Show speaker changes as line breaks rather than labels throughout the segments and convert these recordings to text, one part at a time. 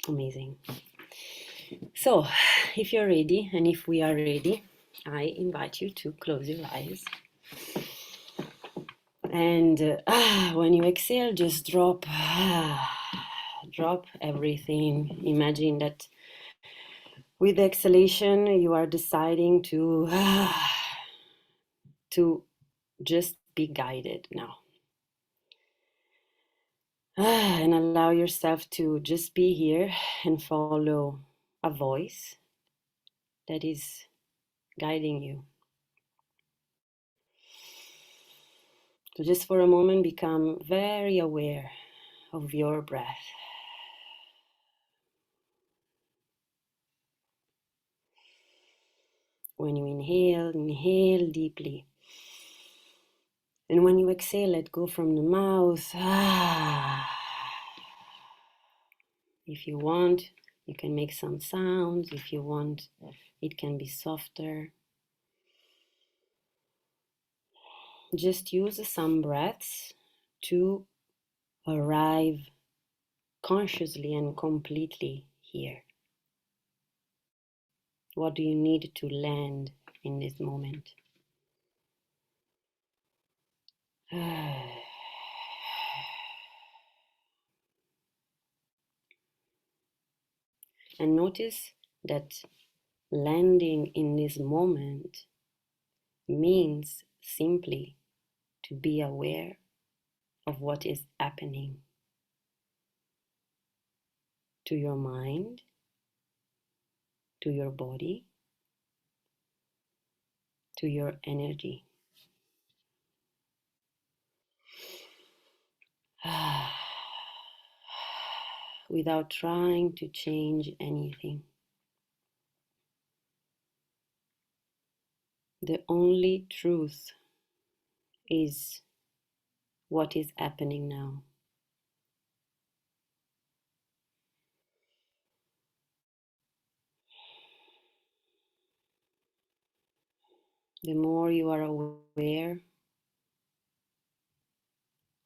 Amazing. So, if you're ready, and if we are ready, I invite you to close your eyes. And when you exhale, just drop everything. Imagine that with the exhalation, you are deciding to just be guided now. And allow yourself to just be here and follow a voice that is guiding you. So just for a moment, become very aware of your breath. When you inhale deeply. And when you exhale, let go from the mouth. If you want, you can make some sounds. If you want, it can be softer. Just use some breaths to arrive consciously and completely here. What do you need to land in this moment? And notice that landing in this moment means simply to be aware of what is happening to your mind, to your body, to your energy. Without trying to change anything. The only truth is what is happening now. The more you are aware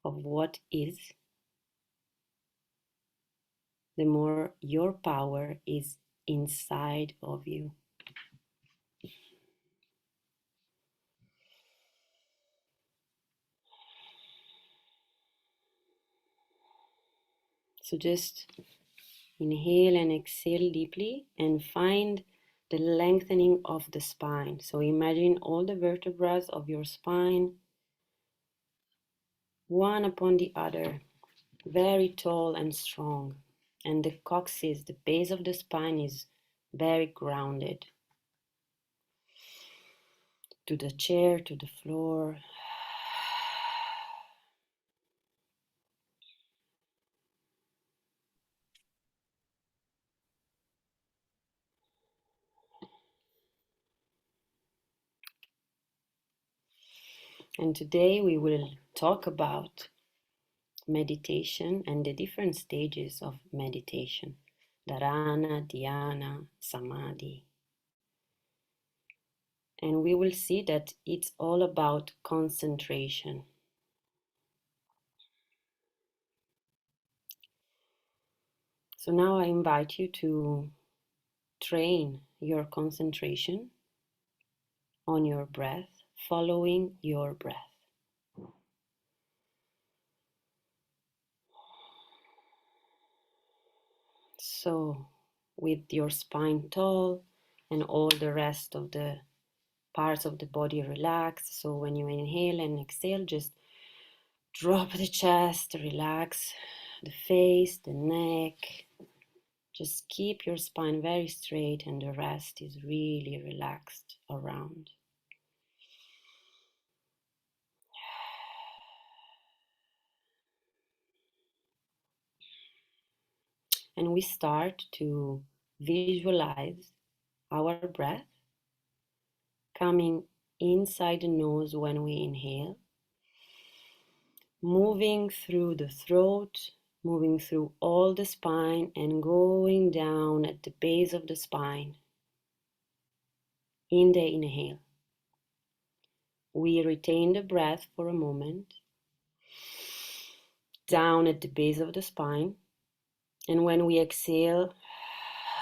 of what is, the more your power is inside of you. So just inhale and exhale deeply and find the lengthening of the spine. So imagine all the vertebrae of your spine, one upon the other, very tall and strong. And the coccyx, the base of the spine, is very grounded to the chair, to the floor. And today we will talk about meditation and the different stages of meditation. Dharana, Dhyana, Samadhi. And we will see that it's all about concentration. So now I invite you to train your concentration on your breath, following your breath. So, with your spine tall and all the rest of the parts of the body relaxed. So, when you inhale and exhale, just drop the chest, relax the face, the neck. Just keep your spine very straight, and the rest is really relaxed around. And we start to visualize our breath coming inside the nose when we inhale, moving through the throat, moving through all the spine and going down at the base of the spine. In the inhale, we retain the breath for a moment, down at the base of the spine, And when we exhale,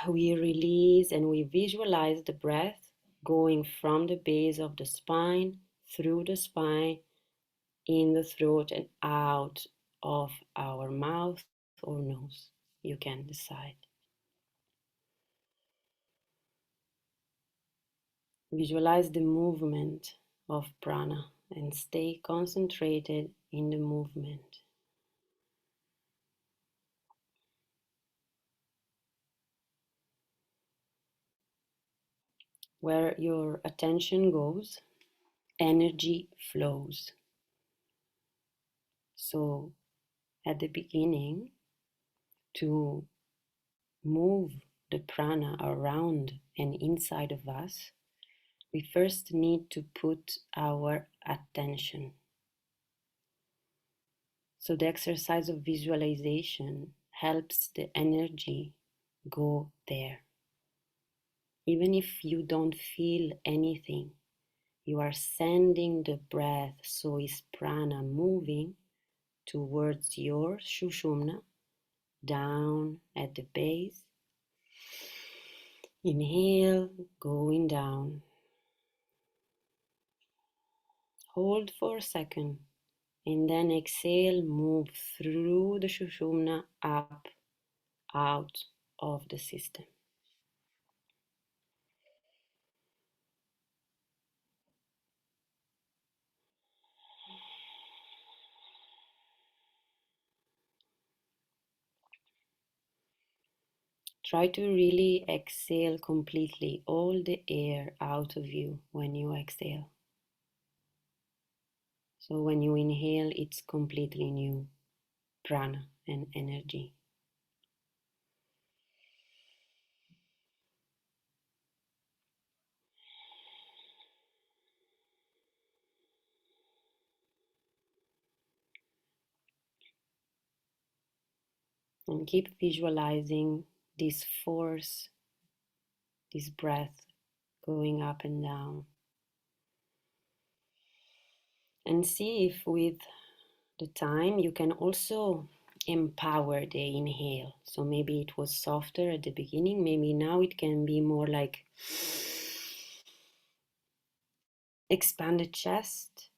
we release and we visualize the breath going from the base of the spine, through the spine, in the throat, and out of our mouth or nose. You can decide. Visualize the movement of prana and stay concentrated in the movement. Where your attention goes, energy flows. So, at the beginning, to move the prana around and inside of us, we first need to put our attention. So, the exercise of visualization helps the energy go there. Even if you don't feel anything, you are sending the breath, so is prana moving towards your shushumna, down at the base. Inhale, going down. Hold for a second, and then exhale, move through the shushumna up, out of the system. Try to really exhale completely all the air out of you when you exhale. So when you inhale, it's completely new prana and energy. And keep visualizing this force, this breath going up and down. And see if with the time you can also empower the inhale. So maybe it was softer at the beginning, maybe now it can be more like expand the chest,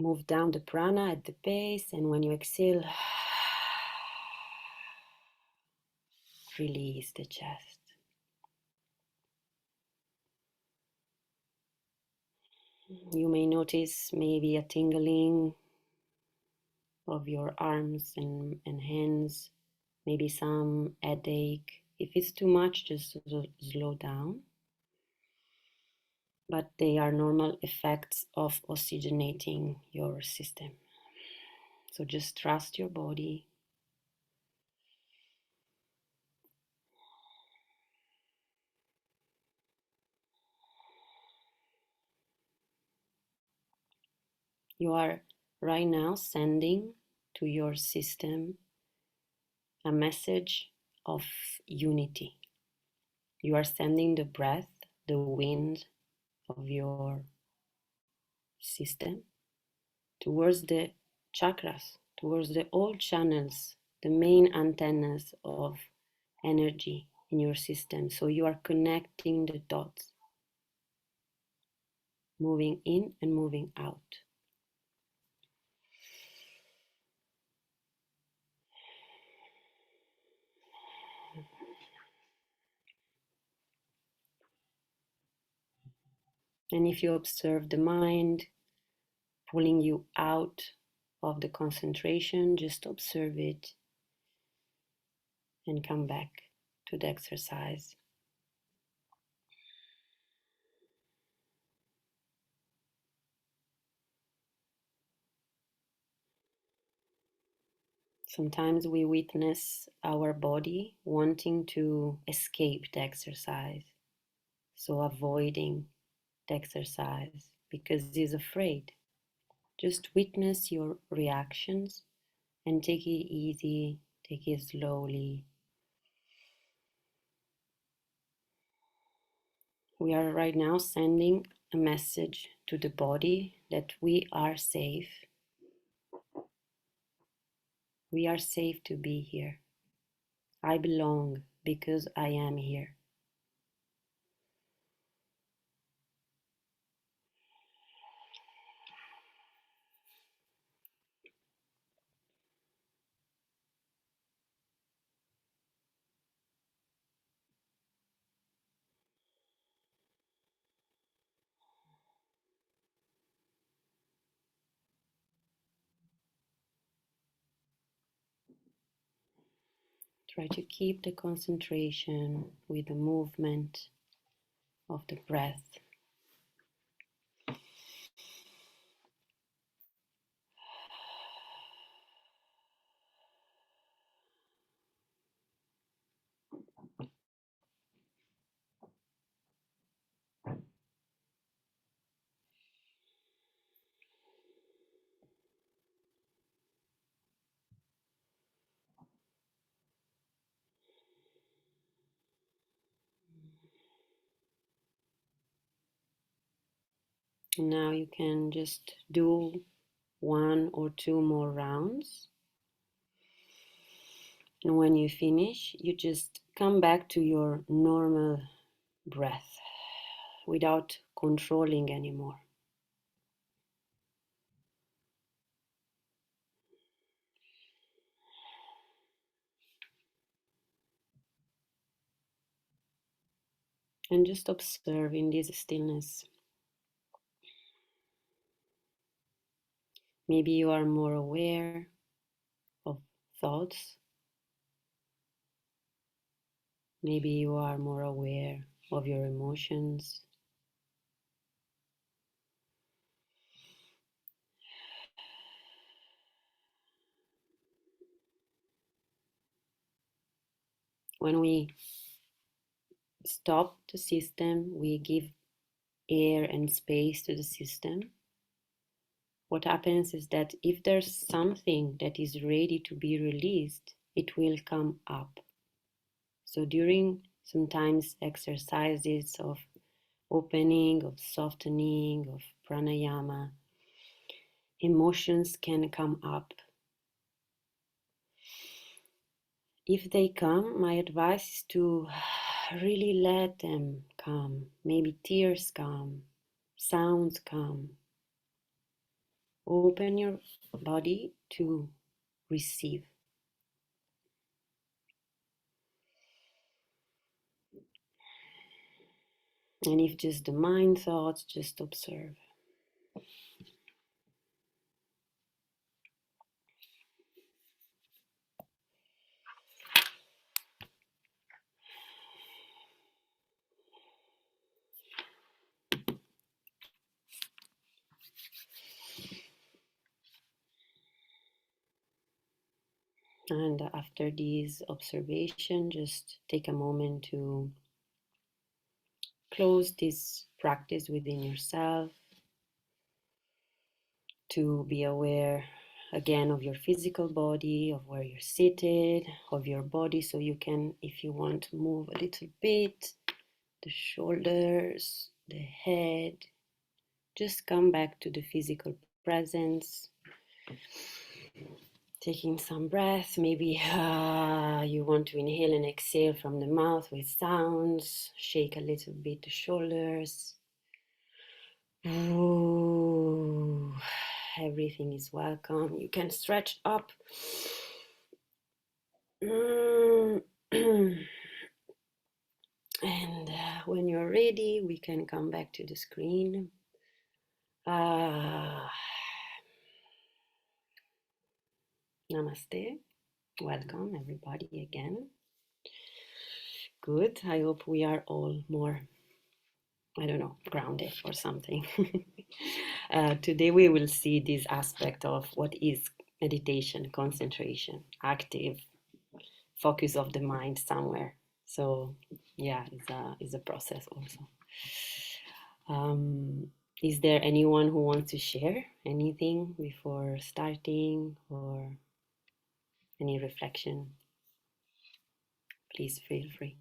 move down the prana at the base, and when you exhale, release the chest. You may notice maybe a tingling of your arms and hands, maybe some headache. If it's too much, just slow down. But they are normal effects of oxygenating your system. So just trust your body. You are right now sending to your system a message of unity. You are sending the breath, the wind of your system towards the chakras, towards the old channels, the main antennas of energy in your system. So you are connecting the dots, moving in and moving out. And if you observe the mind pulling you out of the concentration, just observe it and come back to the exercise. Sometimes we witness our body wanting to escape the exercise, so avoiding the exercise because it's afraid. Just witness your reactions and take it easy, take it slowly. We are right now sending a message to the body that we are safe. We are safe to be here. I belong because I am here. Try to keep the concentration with the movement of the breath. And now you can just do 1 or 2 more rounds. And when you finish, you just come back to your normal breath without controlling anymore. And just observe in this stillness. Maybe you are more aware of thoughts. Maybe you are more aware of your emotions. When we stop the system, we give air and space to the system. What happens is that if there's something that is ready to be released, it will come up. So during sometimes exercises of opening, of softening, of pranayama, emotions can come up. If they come, my advice is to really let them come. Maybe tears come, sounds come. Open your body to receive. And if just the mind thoughts, just observe. And after these observation, just take a moment to close this practice within yourself, to be aware again of your physical body, of where you're seated, of your body, so you can, if you want, move a little bit, the shoulders, the head. Just come back to the physical presence. Taking some breath, maybe you want to inhale and exhale from the mouth with sounds. Shake a little bit the shoulders. Ooh, everything is welcome. You can stretch up. And when you're ready, we can come back to the screen. Namaste. Welcome, everybody, again. Good. I hope we are all more, I don't know, grounded or something. Today we will see this aspect of what is meditation, concentration, active focus of the mind somewhere. So yeah, it's a process also. Is there anyone who wants to share anything before starting or any reflection? Please feel free.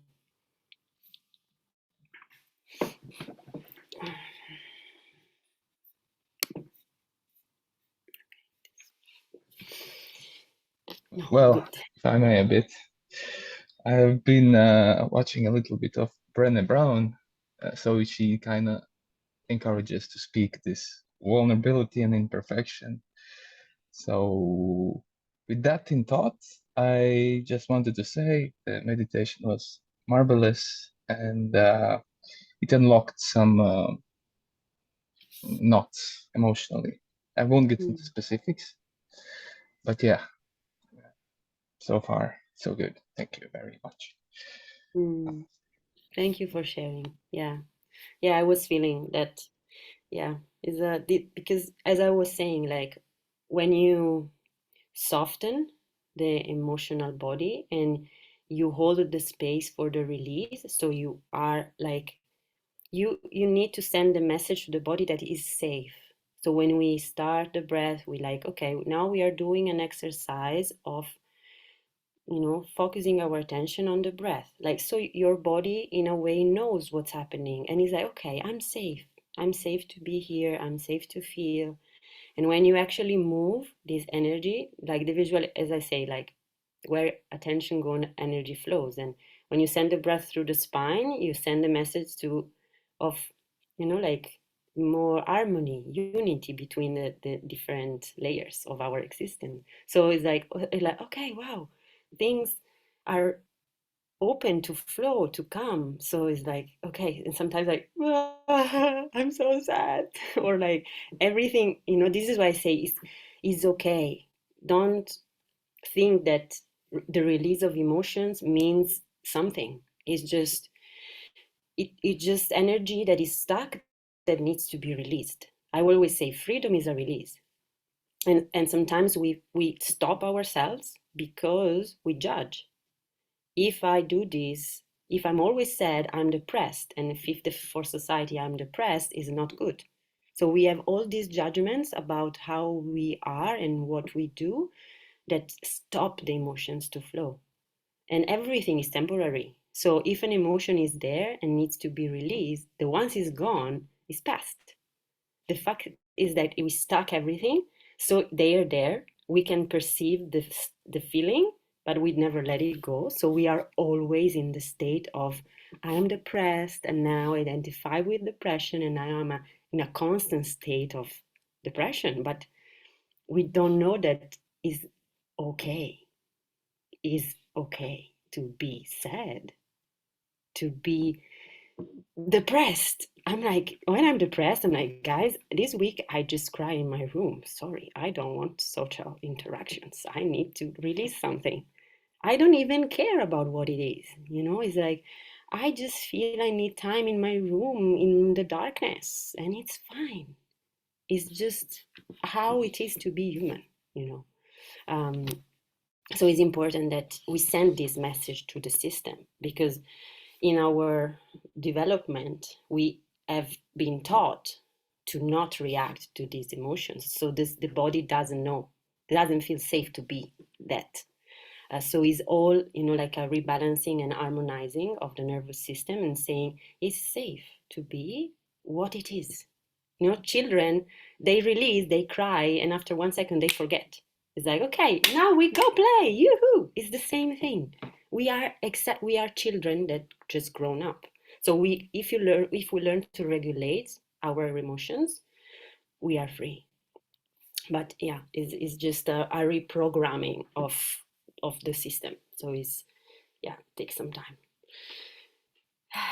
No,
Well,
good.
if I may a bit, I've been watching a little bit of Brené Brown, so she kind of encourages to speak this vulnerability and imperfection. So, with that in thought, I just wanted to say that meditation was marvelous and it unlocked some knots emotionally. I won't get into
Mm.
specifics, but yeah, so far, so good. Thank you very much.
Mm. Thank you for sharing. Yeah. Yeah, I was feeling that. Yeah, is because as I was saying, like when you soften the emotional body and you hold the space for the release, so you are like you need to send the message to the body that is safe. So when we start the breath, we like, okay, now we are doing an exercise of focusing our attention on the breath. Like, so your body in a way knows what's happening and is like, okay, I'm safe. I'm safe to be here. I'm safe to feel. And when you actually move this energy, like the visual, as I say, like where attention goes, energy flows. And when you send the breath through the spine, you send a message of, like more harmony, unity between the different layers of our existence. So it's like, okay, wow, things are open to flow, to come. So it's like, okay, and sometimes like, I'm so sad, or like everything, this is why I say is okay. Don't think that the release of emotions means something. It's just energy that is stuck that needs to be released. I will always say freedom is a release. And sometimes we stop ourselves because we judge. If I do this, if I'm always sad, I'm depressed. And if for society I'm depressed is not good. So we have all these judgments about how we are and what we do that stop the emotions to flow. And everything is temporary. So if an emotion is there and needs to be released, the once it's gone is past. The fact is that we stuck everything, so they are there. We can perceive the feeling, but we never let it go. So we are always in the state of, I am depressed, and now identify with depression, and now I'm in a constant state of depression. But we don't know that is okay. Is okay to be sad, to be depressed. I'm like, when I'm depressed, I'm like, guys, this week I just cry in my room. Sorry, I don't want social interactions. I need to release something. I don't even care about what it is. It's like, I just feel I need time in my room in the darkness, and it's fine. It's just how it is to be human, you know. Um, so it's important that we send this message to the system because in our development, we have been taught to not react to these emotions. So the body doesn't know, it doesn't feel safe to be that. So it's all, like a rebalancing and harmonizing of the nervous system and saying it's safe to be what it is. Children, they release, they cry, and after 1 second they forget. It's like, okay, now we go play, yoo-hoo. It's the same thing. We are children that just grown up. So if we learn to regulate our emotions, we are free. But yeah, it's just a reprogramming of the system. So it's, yeah, takes some time.